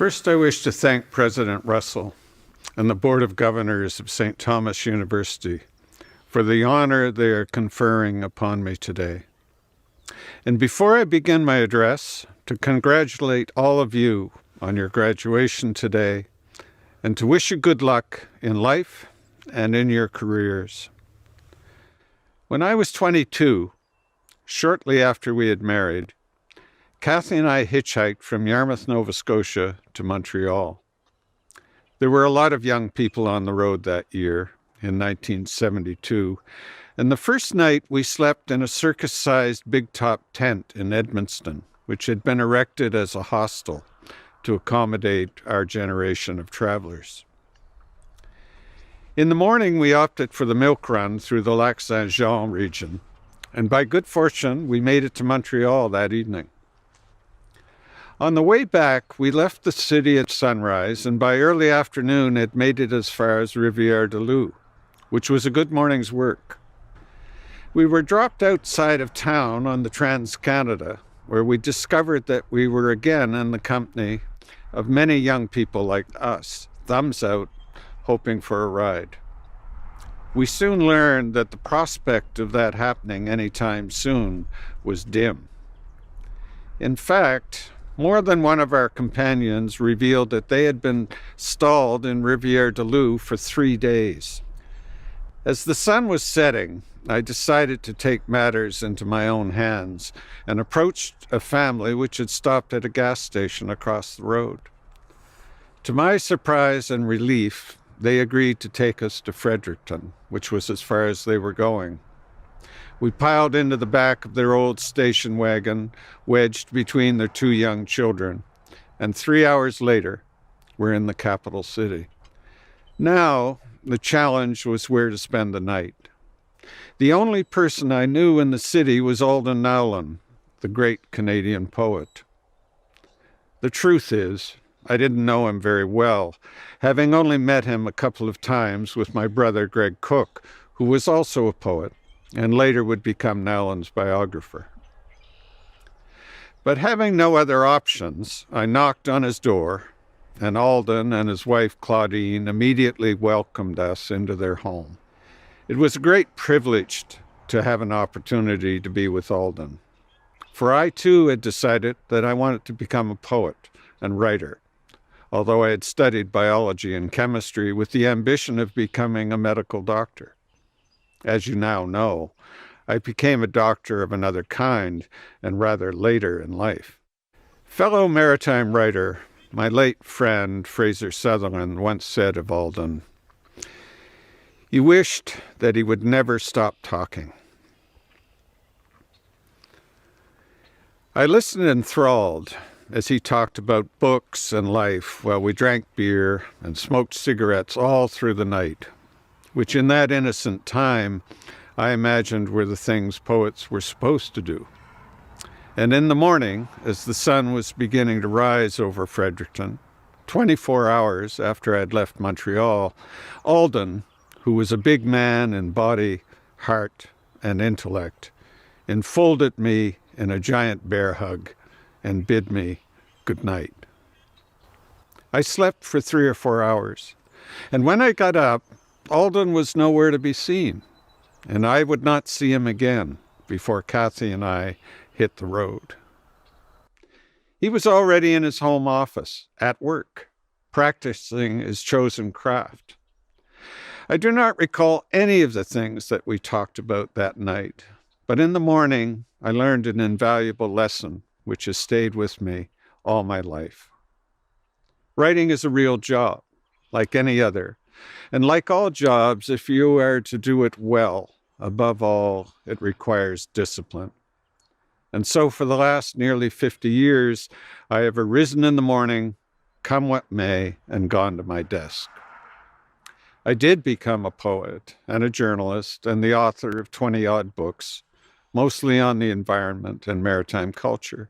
First, I wish to thank President Russell and the Board of Governors of St. Thomas University for the honor they are conferring upon me today. And before I begin my address, to congratulate all of you on your graduation today and to wish you good luck in life and in your careers. When I was 22, shortly after we had married, Kathy and I hitchhiked from Yarmouth, Nova Scotia to Montreal. There were a lot of young people on the road that year, in 1972, and the first night we slept in a circus-sized big-top tent in Edmundston, which had been erected as a hostel to accommodate our generation of travelers. In the morning, we opted for the milk run through the Lac-Saint-Jean region, and by good fortune, we made it to Montreal that evening. On the way back, we left the city at sunrise, and by early afternoon had made it as far as Rivière-du-Loup, which was a good morning's work. We were dropped outside of town on the Trans-Canada, where we discovered that we were again in the company of many young people like us, thumbs out, hoping for a ride. We soon learned that the prospect of that happening anytime soon was dim. In fact, more than one of our companions revealed that they had been stalled in Rivière-du-Loup for 3 days. As the sun was setting, I decided to take matters into my own hands and approached a family which had stopped at a gas station across the road. To my surprise and relief, they agreed to take us to Fredericton, which was as far as they were going. We piled into the back of their old station wagon, wedged between their 2 young children, and 3 hours later, we're in the capital city. Now, the challenge was where to spend the night. The only person I knew in the city was Alden Nowlan, the great Canadian poet. The truth is, I didn't know him very well, having only met him a couple of times with my brother Greg Cook, who was also a poet, and later would become Nowlan's biographer. But having no other options, I knocked on his door, and Alden and his wife Claudine immediately welcomed us into their home. It was a great privilege to have an opportunity to be with Alden, for I too had decided that I wanted to become a poet and writer, although I had studied biology and chemistry with the ambition of becoming a medical doctor. As you now know, I became a doctor of another kind and rather later in life. Fellow maritime writer, my late friend Fraser Sutherland once said of Alden, he wished that he would never stop talking. I listened enthralled as he talked about books and life while we drank beer and smoked cigarettes all through the night, which in that innocent time I imagined were the things poets were supposed to do. And in the morning, as the sun was beginning to rise over Fredericton, 24 hours after I'd left Montreal, Alden, who was a big man in body, heart, and intellect, enfolded me in a giant bear hug and bid me good night. I slept for 3 or 4 hours, and when I got up, Alden was nowhere to be seen, and I would not see him again before Kathy and I hit the road. He was already in his home office, at work, practicing his chosen craft. I do not recall any of the things that we talked about that night, but in the morning I learned an invaluable lesson which has stayed with me all my life. Writing is a real job, like any other, and like all jobs, if you are to do it well, above all, it requires discipline. And so for the last nearly 50 years, I have arisen in the morning, come what may, and gone to my desk. I did become a poet and a journalist and the author of 20-odd books, mostly on the environment and maritime culture.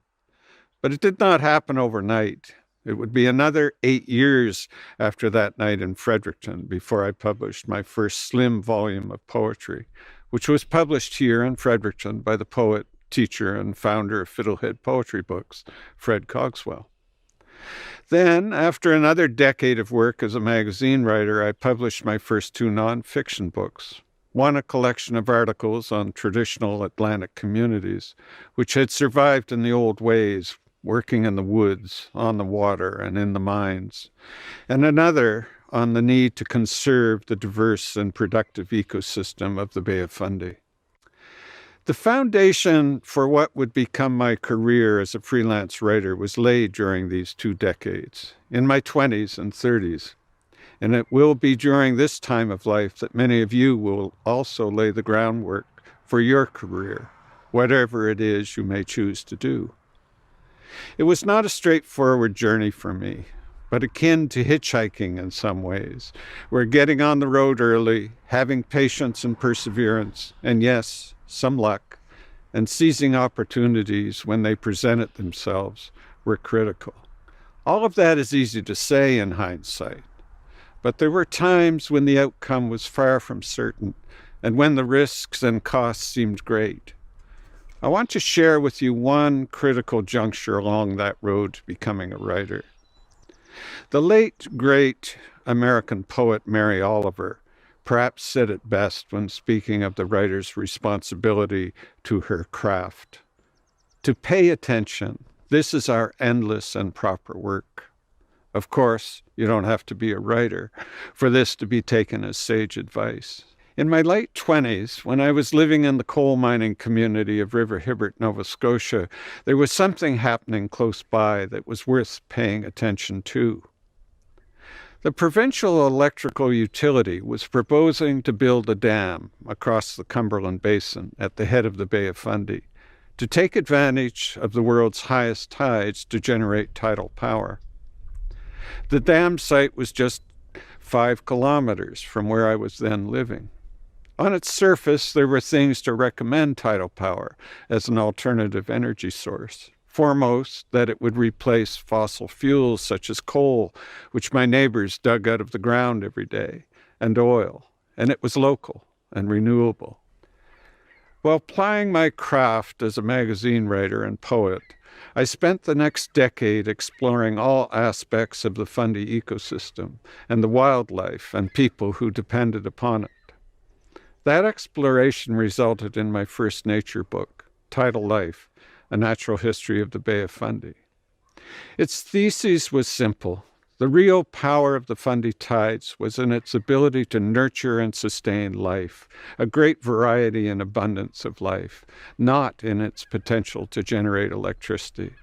But it did not happen overnight. It would be another 8 years after that night in Fredericton before I published my first slim volume of poetry, which was published here in Fredericton by the poet, teacher, and founder of Fiddlehead Poetry Books, Fred Cogswell. Then, after another decade of work as a magazine writer, I published my first two nonfiction books. One, a collection of articles on traditional Atlantic communities, which had survived in the old ways, working in the woods, on the water, and in the mines. And another on the need to conserve the diverse and productive ecosystem of the Bay of Fundy. The foundation for what would become my career as a freelance writer was laid during these 2 decades, in my 20s and 30s. And it will be during this time of life that many of you will also lay the groundwork for your career, whatever it is you may choose to do. It was not a straightforward journey for me, but akin to hitchhiking in some ways, where getting on the road early, having patience and perseverance, and yes, some luck, and seizing opportunities when they presented themselves were critical. All of that is easy to say in hindsight, but there were times when the outcome was far from certain and when the risks and costs seemed great. I want to share with you one critical juncture along that road to becoming a writer. The late, great American poet Mary Oliver perhaps said it best when speaking of the writer's responsibility to her craft. To pay attention, this is our endless and proper work. Of course, you don't have to be a writer for this to be taken as sage advice. In my late 20s, when I was living in the coal mining community of River Hibbert, Nova Scotia, there was something happening close by that was worth paying attention to. The provincial electrical utility was proposing to build a dam across the Cumberland Basin at the head of the Bay of Fundy to take advantage of the world's highest tides to generate tidal power. The dam site was just 5 kilometers from where I was then living. On its surface, there were things to recommend tidal power as an alternative energy source. Foremost, that it would replace fossil fuels such as coal, which my neighbors dug out of the ground every day, and oil, and it was local and renewable. While plying my craft as a magazine writer and poet, I spent the next decade exploring all aspects of the Fundy ecosystem and the wildlife and people who depended upon it. That exploration resulted in my first nature book, Tidal Life, A Natural History of the Bay of Fundy. Its thesis was simple. The real power of the Fundy tides was in its ability to nurture and sustain life, a great variety and abundance of life, not in its potential to generate electricity.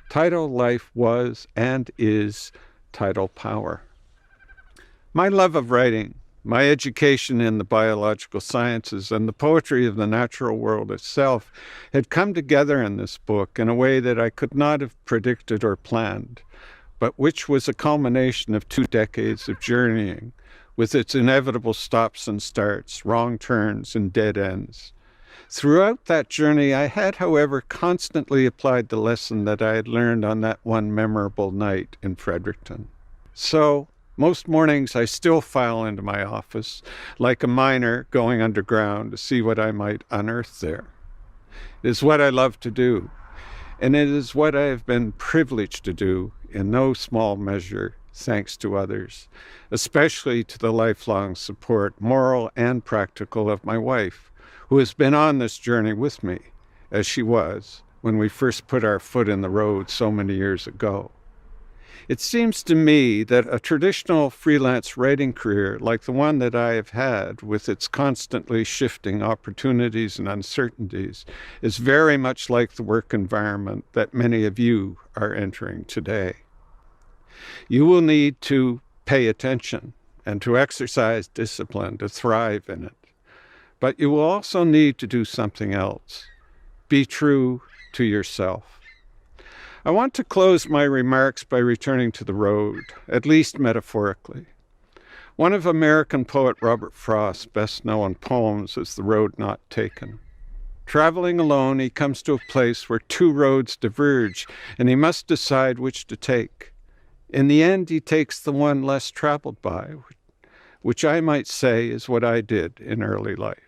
Tidal life was and is tidal power. My love of writing, my education in the biological sciences, and the poetry of the natural world itself had come together in this book in a way that I could not have predicted or planned, but which was a culmination of 2 decades of journeying, with its inevitable stops and starts, wrong turns, and dead ends. Throughout that journey, I had, however, constantly applied the lesson that I had learned on that one memorable night in Fredericton. So, most mornings I still file into my office, like a miner going underground to see what I might unearth there. It is what I love to do, and it is what I have been privileged to do in no small measure, thanks to others, especially to the lifelong support, moral and practical, of my wife, who has been on this journey with me, as she was when we first put our foot in the road so many years ago. It seems to me that a traditional freelance writing career like the one that I have had, with its constantly shifting opportunities and uncertainties, is very much like the work environment that many of you are entering today. You will need to pay attention and to exercise discipline to thrive in it. But you will also need to do something else. Be true to yourself. I want to close my remarks by returning to the road, at least metaphorically. One of American poet Robert Frost's best-known poems is The Road Not Taken. Traveling alone, he comes to a place where 2 roads diverge, and he must decide which to take. In the end, he takes the one less traveled by, which I might say is what I did in early life.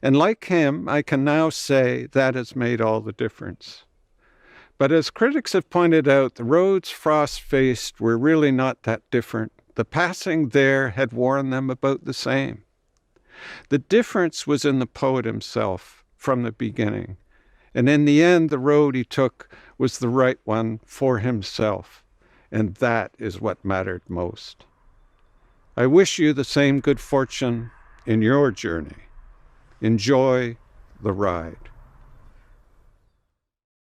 And like him, I can now say that has made all the difference. But as critics have pointed out, the roads Frost faced were really not that different. The passing there had worn them about the same. The difference was in the poet himself from the beginning. And in the end, the road he took was the right one for himself. And that is what mattered most. I wish you the same good fortune in your journey. Enjoy the ride.